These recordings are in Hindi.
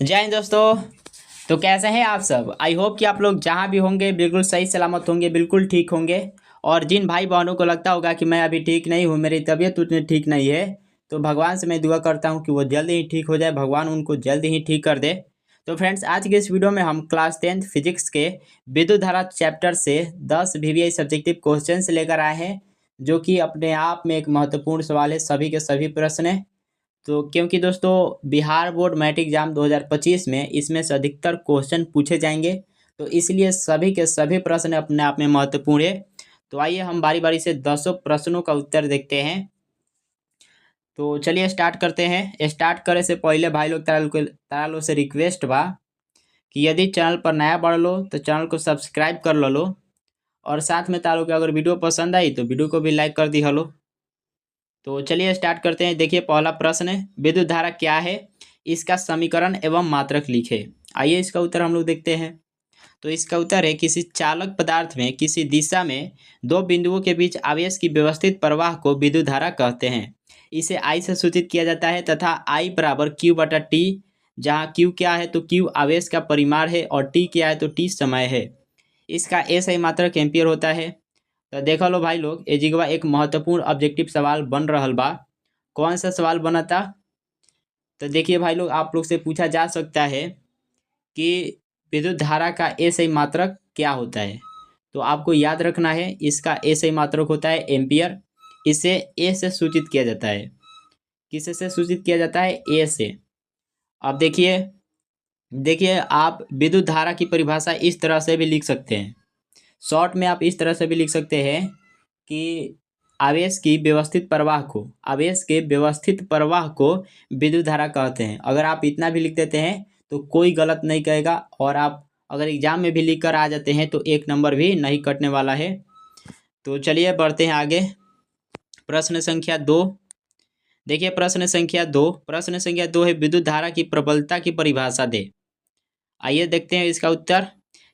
जय हिंद दोस्तों। तो कैसे हैं आप सब। आई होप कि आप लोग जहां भी होंगे बिल्कुल सही सलामत होंगे, बिल्कुल ठीक होंगे। और जिन भाई बहनों को लगता होगा कि मैं अभी ठीक नहीं हूं, मेरी तबीयत उतनी ठीक नहीं है, तो भगवान से मैं दुआ करता हूं कि वो जल्दी ही ठीक हो जाए, भगवान उनको जल्दी ही ठीक कर दे। तो फ्रेंड्स, आज के इस वीडियो में हम क्लास 10th फिजिक्स के विद्युत धारा चैप्टर से 10 वीवीआई सब्जेक्टिव क्वेश्चन लेकर आए हैं, जो कि अपने आप में एक महत्वपूर्ण सवाल है। सभी के सभी प्रश्न हैं। तो क्योंकि दोस्तों बिहार बोर्ड मैट्रिक एग्जाम 2025 में इसमें से अधिकतर क्वेश्चन पूछे जाएंगे, तो इसलिए सभी के सभी प्रश्न अपने आप में महत्वपूर्ण है। तो आइए हम बारी बारी से 10 प्रश्नों का उत्तर देखते हैं। तो चलिए स्टार्ट करते हैं। स्टार्ट करे से पहले भाई लोग तारा लोग से रिक्वेस्ट बा कि यदि चैनल पर नया बढ़ लो तो चैनल को सब्सक्राइब कर लो, और साथ में तारा लोग के अगर वीडियो पसंद आई तो वीडियो को भी लाइक कर दी हलो। तो चलिए स्टार्ट करते हैं। देखिए पहला प्रश्न है, विद्युत धारा क्या है, इसका समीकरण एवं मात्रक लिखे। आइए इसका उत्तर हम लोग देखते हैं। तो इसका उत्तर है, किसी चालक पदार्थ में किसी दिशा में दो बिंदुओं के बीच आवेश की व्यवस्थित प्रवाह को विद्युत धारा कहते हैं। इसे आई से सूचित किया जाता है तथा आई बराबर क्यू बटा टी, जहाँ क्यू क्या है तो क्यू आवेश का परिमाण है और टी क्या है तो टी समय है। इसका एसआई मात्रक एम्पियर होता है। तो देख लो भाई लोग, ए जिगवा एक महत्वपूर्ण ऑब्जेक्टिव सवाल बन रहल बा। कौन सा सवाल बना था? तो देखिए भाई लोग, आप लोग से पूछा जा सकता है कि विद्युत धारा का एसआई मात्रक क्या होता है। तो आपको याद रखना है, इसका एसआई मात्रक होता है एम्पियर। इसे ए से सूचित किया जाता है। किस से सूचित किया जाता है? ए से। अब देखिए देखिए आप विद्युत धारा की परिभाषा इस तरह से भी लिख सकते हैं। शॉर्ट में आप इस तरह से भी लिख सकते हैं कि आवेश के व्यवस्थित प्रवाह को विद्युत धारा कहते हैं। अगर आप इतना भी लिख देते हैं तो कोई गलत नहीं कहेगा, और आप अगर एग्जाम में भी लिख कर आ जाते हैं तो एक नंबर भी नहीं कटने वाला है। तो चलिए बढ़ते हैं आगे। प्रश्न संख्या 2। देखिए प्रश्न संख्या 2 है, विद्युत धारा की प्रबलता की परिभाषा दे। आइए देखते हैं इसका उत्तर।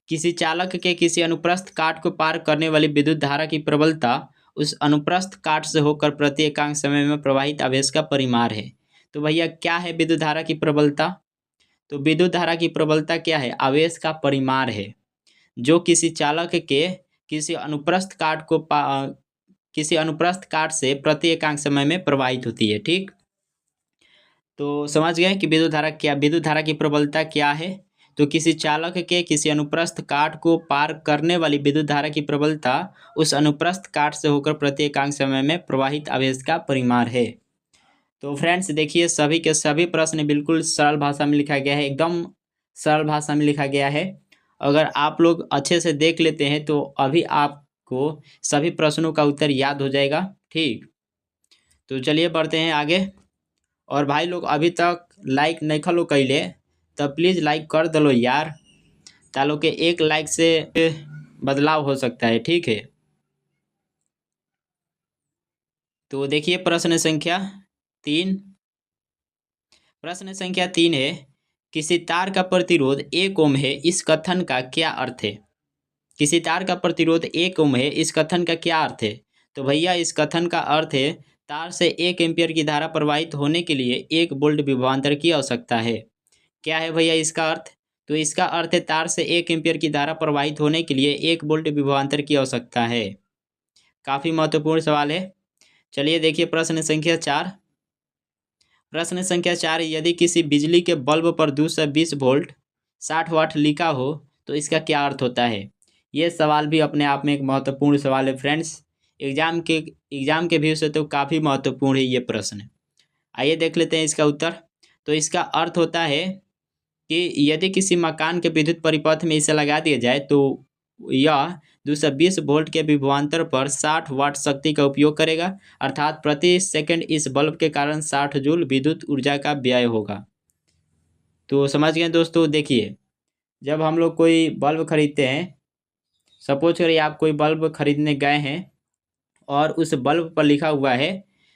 किसी चालक के किसी अनुप्रस्थ काट को पार करने वाली विद्युत धारा की प्रबलता उस अनुप्रस्थ काट से होकर प्रति एकांक समय में प्रवाहित आवेश का परिमाण है। तो भैया क्या है विद्युत धारा की प्रबलता? तो विद्युत धारा की प्रबलता क्या है? आवेश का परिमाण है, जो किसी चालक के किसी अनुप्रस्थ काट को किसी अनुप्रस्थ काट से प्रति एकांक समय में प्रवाहित होती है। ठीक, तो समझ गए कि विद्युत धारा की प्रबलता क्या है। तो किसी चालक के किसी अनुप्रस्थ काट को पार करने वाली विद्युत धारा की प्रबलता उस अनुप्रस्थ काट से होकर प्रति एकांक समय में प्रवाहित आवेश का परिमाण है। तो फ्रेंड्स देखिए, सभी के सभी प्रश्न बिल्कुल सरल भाषा में लिखा गया है, एकदम सरल भाषा में लिखा गया है। अगर आप लोग अच्छे से देख लेते हैं तो अभी आपको सभी प्रश्नों का उत्तर याद हो जाएगा। ठीक, तो चलिए बढ़ते हैं आगे। और भाई लोग अभी तक लाइक नहीं खलो कैले, तो प्लीज़ लाइक कर दलो यार। तालो के एक लाइक से बदलाव हो सकता है। ठीक है, तो देखिए प्रश्न संख्या 3। प्रश्न संख्या 3 है, किसी तार का प्रतिरोध 1 ओम है, इस कथन का क्या अर्थ है? किसी तार का प्रतिरोध 1 ओम है, इस कथन का क्या अर्थ है? तो भैया इस कथन का अर्थ है, तार से 1 एम्पियर की धारा प्रवाहित होने के लिए 1 वोल्ट विभवांतर की आवश्यकता है। क्या है भैया इसका अर्थ? तो इसका अर्थ है, तार से 1 एम्पियर की धारा प्रवाहित होने के लिए 1 वोल्ट विभवांतर की आवश्यकता है। काफ़ी महत्वपूर्ण सवाल है। चलिए देखिए प्रश्न संख्या 4। प्रश्न संख्या 4, यदि किसी बिजली के बल्ब पर 220 वोल्ट 60 वाट लिखा हो तो इसका क्या अर्थ होता है? ये सवाल भी अपने आप में एक महत्वपूर्ण सवाल है फ्रेंड्स। एग्जाम के व्यू से तो काफ़ी महत्वपूर्ण है ये प्रश्न। आइए देख लेते हैं इसका उत्तर। तो इसका अर्थ होता है कि यदि किसी मकान के विद्युत परिपथ में इसे लगा दिया जाए तो यह 220 वोल्ट के विभवांतर पर 60 वाट शक्ति का उपयोग करेगा, अर्थात प्रति सेकंड इस बल्ब के कारण 60 जूल विद्युत ऊर्जा का व्यय होगा। तो समझ गए दोस्तों। देखिए, जब हम लोग कोई बल्ब खरीदते हैं, सपोज करिए आप कोई बल्ब खरीदने गए हैं और उस बल्ब पर लिखा हुआ है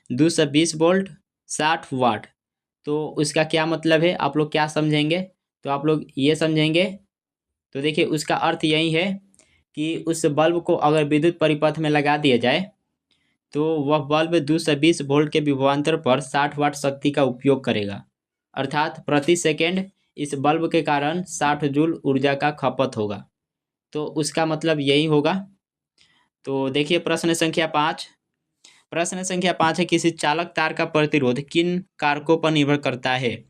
220 वोल्ट 60 वाट, तो उसका क्या मतलब है आप लोग क्या समझेंगे? तो आप लोग ये समझेंगे, तो देखिए उसका अर्थ यही है कि उस बल्ब को अगर विद्युत परिपथ में लगा दिया जाए तो वह बल्ब 220 वोल्ट के विभवांतर पर 60 वाट शक्ति का उपयोग करेगा, अर्थात प्रति सेकंड इस बल्ब के कारण 60 जूल ऊर्जा का खपत होगा। तो उसका मतलब यही होगा। तो देखिए प्रश्न संख्या 5। प्रश्न संख्या 5 है, किसी चालक तार का प्रतिरोध किन कारकों पर निर्भर करता है?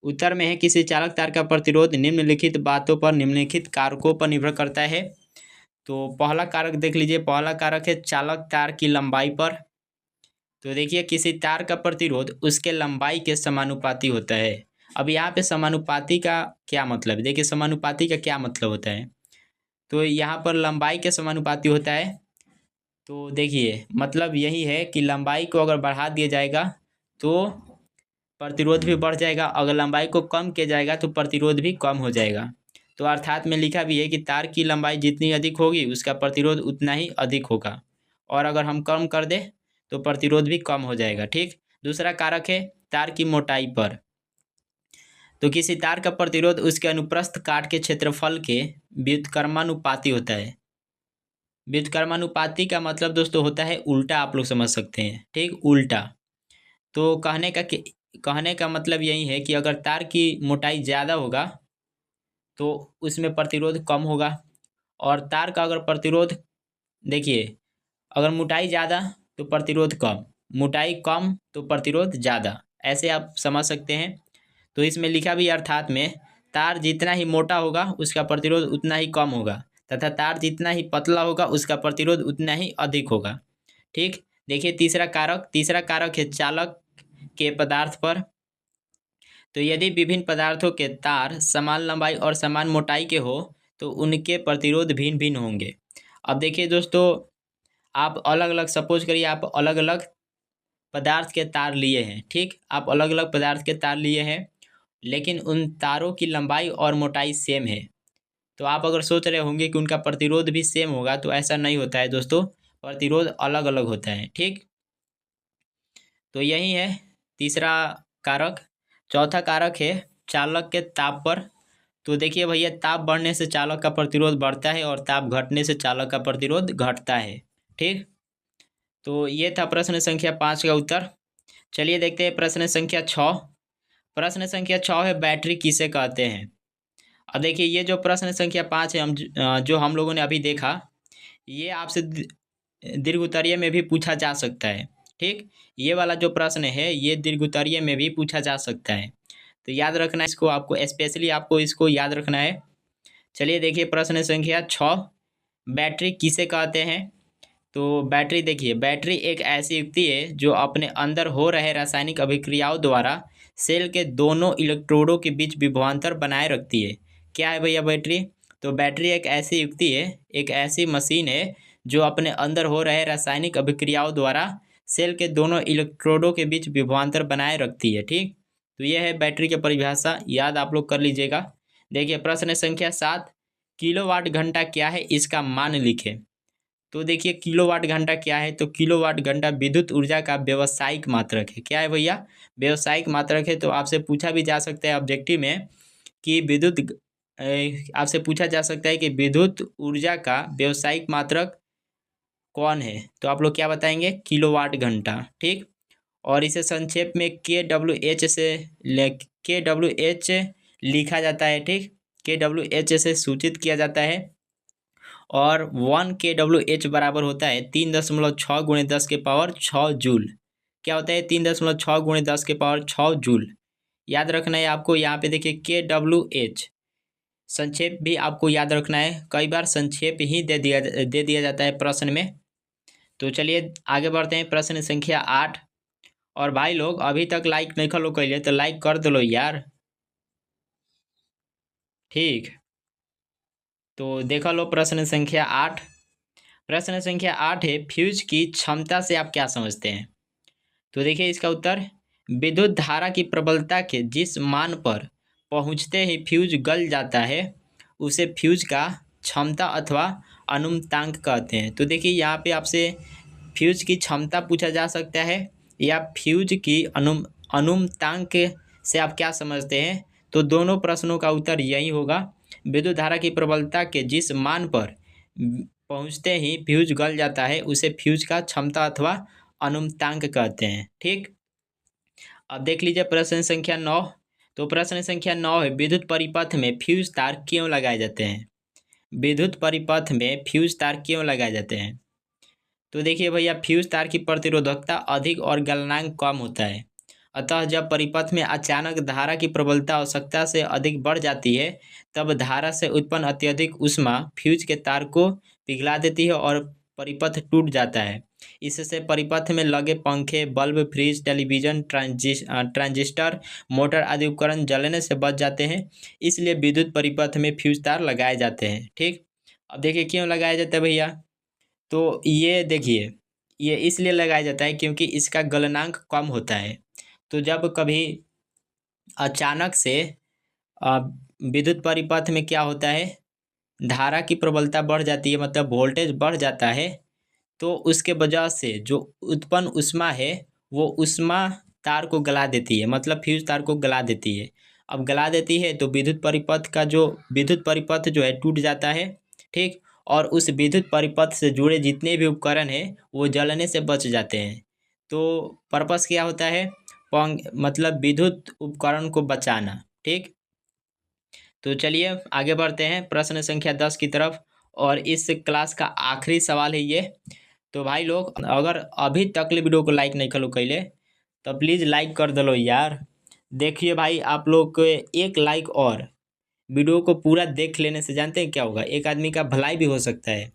उत्तर में है, किसी चालक तार का प्रतिरोध निम्नलिखित बातों पर निम्नलिखित कारकों पर निर्भर करता है। तो पहला कारक देख लीजिए, पहला कारक है चालक तार की लंबाई पर। तो देखिए किसी तार का प्रतिरोध उसके लंबाई के समानुपाती होता है। अब यहाँ पे समानुपाती का क्या मतलब है? देखिए समानुपाती का क्या मतलब होता है, तो यहाँ पर लंबाई के समानुपाती होता है। तो देखिए मतलब यही है कि लंबाई को अगर बढ़ा दिया जाएगा तो प्रतिरोध भी बढ़ जाएगा, अगर लंबाई को कम किया जाएगा तो प्रतिरोध भी कम हो जाएगा। तो अर्थात में लिखा भी है कि तार की लंबाई जितनी अधिक होगी उसका प्रतिरोध उतना ही अधिक होगा, और अगर हम कम कर दें तो प्रतिरोध भी कम हो जाएगा। ठीक। दूसरा कारक है तार की मोटाई पर। तो किसी तार का प्रतिरोध उसके अनुप्रस्थ काट के क्षेत्रफल के व्युत्क्रमानुपाती होता है। व्युत्क्रमानुपाती का मतलब दोस्तों होता है उल्टा, आप लोग समझ सकते हैं। ठीक, उल्टा। तो कहने का मतलब यही है कि अगर तार की मोटाई ज़्यादा होगा तो उसमें प्रतिरोध कम होगा, और तार का अगर प्रतिरोध, देखिए अगर मोटाई ज़्यादा तो प्रतिरोध कम, मोटाई कम तो प्रतिरोध ज़्यादा, ऐसे आप समझ सकते हैं। तो इसमें लिखा भी अर्थात में तार जितना ही मोटा होगा उसका प्रतिरोध उतना ही कम होगा, तथा तार जितना ही पतला होगा उसका प्रतिरोध उतना ही अधिक होगा। ठीक। देखिए तीसरा कारक है चालक के पदार्थ पर। तो यदि विभिन्न पदार्थों के तार समान लंबाई और समान मोटाई के हो तो उनके प्रतिरोध भिन्न भिन्न होंगे। अब देखिए दोस्तों, आप अलग अलग, सपोज करिए आप अलग अलग पदार्थ के तार लिए हैं। ठीक, आप अलग अलग पदार्थ के तार लिए हैं, लेकिन उन तारों की लंबाई और मोटाई सेम है। तो आप अगर सोच रहे होंगे कि उनका प्रतिरोध भी सेम होगा, तो ऐसा नहीं होता है दोस्तों, प्रतिरोध अलग अलग होता है। ठीक, तो यही है तीसरा कारक। चौथा कारक है चालक के ताप पर। तो देखिए भैया, ताप बढ़ने से चालक का प्रतिरोध बढ़ता है और ताप घटने से चालक का प्रतिरोध घटता है। ठीक, तो ये था प्रश्न संख्या 5 का उत्तर। चलिए देखते हैं प्रश्न संख्या 6। प्रश्न संख्या 6 है, बैटरी किसे कहते हैं? अब देखिए ये जो प्रश्न संख्या 5 है, जो हम लोगों ने अभी देखा, ये आपसे दीर्घ उत्तरीय में भी पूछा जा सकता है। ठीक, ये वाला जो प्रश्न है ये दीर्घ उत्तरीय में भी पूछा जा सकता है, तो याद रखना है इसको, आपको स्पेशली आपको इसको याद रखना है। चलिए देखिए प्रश्न संख्या 6, बैटरी किसे कहते हैं? तो बैटरी, देखिए बैटरी एक ऐसी युक्ति है जो अपने अंदर हो रहे रासायनिक अभिक्रियाओं द्वारा सेल के दोनों इलेक्ट्रोडों के बीच विभवांतर बनाए रखती है। क्या है भैया बैटरी? तो बैटरी एक ऐसी युक्ति है, एक ऐसी मशीन है जो अपने अंदर हो रहे रासायनिक अभिक्रियाओं द्वारा सेल के दोनों इलेक्ट्रोडों के बीच विभवांतर बनाए रखती है। ठीक, तो यह है बैटरी की परिभाषा, याद आप लोग कर लीजिएगा। देखिए प्रश्न संख्या 7, किलोवाट घंटा क्या है, इसका मान लिखें। तो देखिए किलोवाट घंटा क्या है, तो किलोवाट घंटा विद्युत ऊर्जा का व्यावसायिक मात्रक है। क्या है भैया? व्यावसायिक मात्रक है। तो आपसे पूछा भी जा सकता है ऑब्जेक्टिव में कि आपसे पूछा जा सकता है कि विद्युत ऊर्जा का व्यावसायिक मात्रक कौन है, तो आप लोग क्या बताएंगे? किलोवाट घंटा। ठीक, और इसे संक्षेप में KWH लिखा जाता है। ठीक, KWH से सूचित किया जाता है, और 1 KWH बराबर होता है 3.6 गुणे 10 के पावर 6 जूल। क्या होता है? 3.6 गुणे 10 के पावर 6 जूल। याद रखना है आपको। यहाँ पे देखिए KWH संक्षेप भी आपको याद रखना है, कई बार संक्षेप ही दे दिया जाता है प्रश्न में। तो चलिए आगे बढ़ते हैं, प्रश्न संख्या 8। और भाई लोग अभी तक लाइक नहीं कर लो कैले तो लाइक कर दो लो यार। ठीक, तो देखा लो प्रश्न संख्या 8। प्रश्न संख्या 8 है, फ्यूज की क्षमता से आप क्या समझते हैं? तो देखिए इसका उत्तर, विद्युत धारा की प्रबलता के जिस मान पर पहुंचते ही फ्यूज गल जाता है उसे फ्यूज का क्षमता अथवा अनुमतांक कहते हैं। तो देखिए यहाँ पे आपसे फ्यूज की क्षमता पूछा जा सकता है या फ्यूज की अनुमतांक से आप क्या समझते हैं? तो दोनों प्रश्नों का उत्तर यही होगा, विद्युत धारा की प्रबलता के जिस मान पर पहुंचते ही फ्यूज गल जाता है उसे फ्यूज का क्षमता अथवा अनुमतांक कहते हैं। ठीक, अब देख लीजिए प्रश्न संख्या 9। तो प्रश्न संख्या 9 है, विद्युत परिपथ में फ्यूज तार क्यों लगाए जाते हैं? विद्युत परिपथ में फ्यूज तार क्यों लगाए जाते हैं? तो देखिए भैया, फ्यूज तार की प्रतिरोधकता अधिक और गलनांक कम होता है। अतः जब परिपथ में अचानक धारा की प्रबलता आवश्यकता से अधिक बढ़ जाती है, तब धारा से उत्पन्न अत्यधिक ऊष्मा फ्यूज के तार को पिघला देती है और परिपथ टूट जाता है। इससे परिपथ में लगे पंखे, bulb, fridge, television, transistor, motor आदि उपकरण जलने से बच जाते हैं। इसलिए विद्युत परिपथ में फ्यूज तार लगाए जाते हैं। ठीक, अब देखिए क्यों लगाया जाता है भैया। तो ये देखिए, ये इसलिए लगाया जाता है क्योंकि इसका गलनांक कम होता है। तो जब कभी अचानक से अ, विद्युत परिपथ में क्या होता है, धारा की प्रबलता बढ़ जाती है, मतलब वोल्टेज बढ़ जाता है, तो उसके वजह से जो उत्पन्न ऊष्मा है, वो ऊष्मा तार को गला देती है, मतलब फ्यूज तार को गला देती है। अब गला देती है तो विद्युत परिपथ जो है टूट जाता है। ठीक, और उस विद्युत परिपथ से जुड़े जितने भी उपकरण हैं वो जलने से बच जाते हैं। तो पर्पस क्या होता है, मतलब विद्युत उपकरण को बचाना। ठीक, तो चलिए आगे बढ़ते हैं प्रश्न संख्या 10 की तरफ, और इस क्लास का आखिरी सवाल है ये। तो भाई लोग, अगर अभी तक ले वीडियो को लाइक नहीं करो कैले, तो प्लीज़ लाइक कर दलो यार। देखिए भाई, आप लोग को एक लाइक और वीडियो को पूरा देख लेने से जानते हैं क्या होगा, एक आदमी का भलाई भी हो सकता है।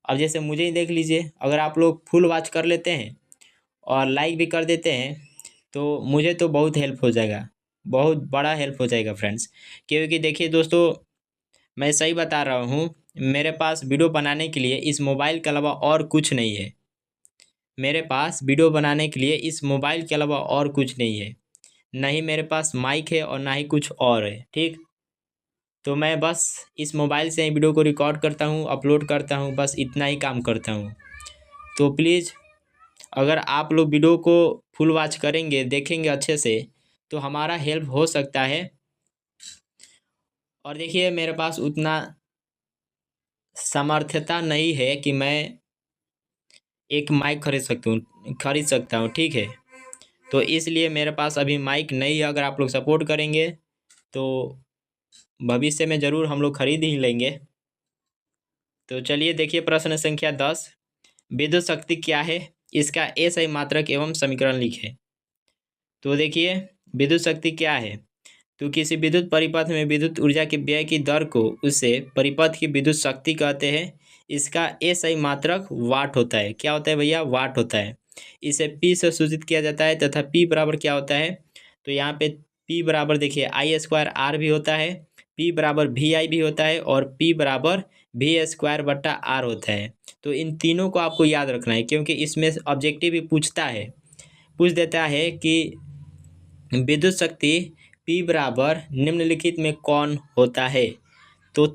अब जैसे मुझे ही देख लीजिए, अगर आप लोग फुल वॉच कर लेते हैं और लाइक भी कर देते हैं, तो मुझे तो बहुत हेल्प हो जाएगा, बहुत बड़ा हेल्प हो जाएगा फ्रेंड्स। क्योंकि देखिए दोस्तों, मैं सही बता रहा हूँ, मेरे पास वीडियो बनाने के लिए इस मोबाइल के अलावा और कुछ नहीं है। मेरे पास वीडियो बनाने के लिए इस मोबाइल के अलावा और कुछ नहीं है। ना ही मेरे पास माइक है और ना ही कुछ और है। ठीक, तो मैं बस इस मोबाइल से ही वीडियो को रिकॉर्ड करता हूँ, अपलोड करता हूँ, बस इतना ही काम करता हूँ। तो प्लीज़, अगर आप लोग वीडियो को फुल वॉच करेंगे, देखेंगे अच्छे से, तो हमारा हेल्प हो सकता है। और देखिए, मेरे पास उतना सामर्थ्यता नहीं है कि मैं एक माइक खरीद सकता हूँ। ठीक है, तो इसलिए मेरे पास अभी माइक नहीं है। अगर आप लोग सपोर्ट करेंगे तो भविष्य में ज़रूर हम लोग खरीद ही लेंगे। तो चलिए देखिए प्रश्न संख्या 10, विद्युत शक्ति क्या है, इसका SI मात्रक एवं समीकरण लिखें। तो देखिए, विद्युत शक्ति क्या है, तो किसी विद्युत परिपथ में विद्युत ऊर्जा के व्यय की दर को उससे परिपथ की विद्युत शक्ति कहते हैं। इसका SI मात्रक वाट होता है। क्या होता है भैया, वाट होता है। इसे P से सूचित किया जाता है तथा P बराबर क्या होता है, तो यहाँ पे P बराबर देखिए I² R भी होता है, P बराबर VI भी होता है और P बराबर V² होता है। तो इन तीनों को आपको याद रखना है, क्योंकि इसमें ऑब्जेक्टिव भी पूछ देता है कि विद्युत शक्ति P बराबर निम्नलिखित में कौन होता है। तो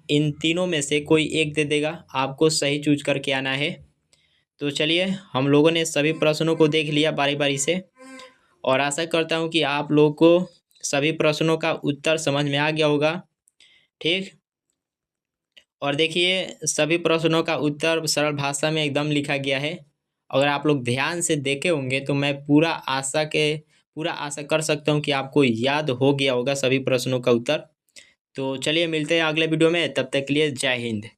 इन तीनों में से कोई एक दे देगा, आपको सही चूज करके आना है। तो चलिए, हम लोगों ने सभी प्रश्नों को देख लिया बारी बारी से, और आशा करता हूँ कि आप लोगों को सभी प्रश्नों का उत्तर समझ में आ गया होगा। ठीक, और देखिए, सभी प्रश्नों का उत्तर सरल भाषा में एकदम लिखा गया है। अगर आप लोग ध्यान से देखे होंगे तो मैं पूरा आशा कर सकता हूँ कि आपको याद हो गया होगा सभी प्रश्नों का उत्तर। तो चलिए मिलते हैं अगले वीडियो में, तब तक के लिए जय हिंद।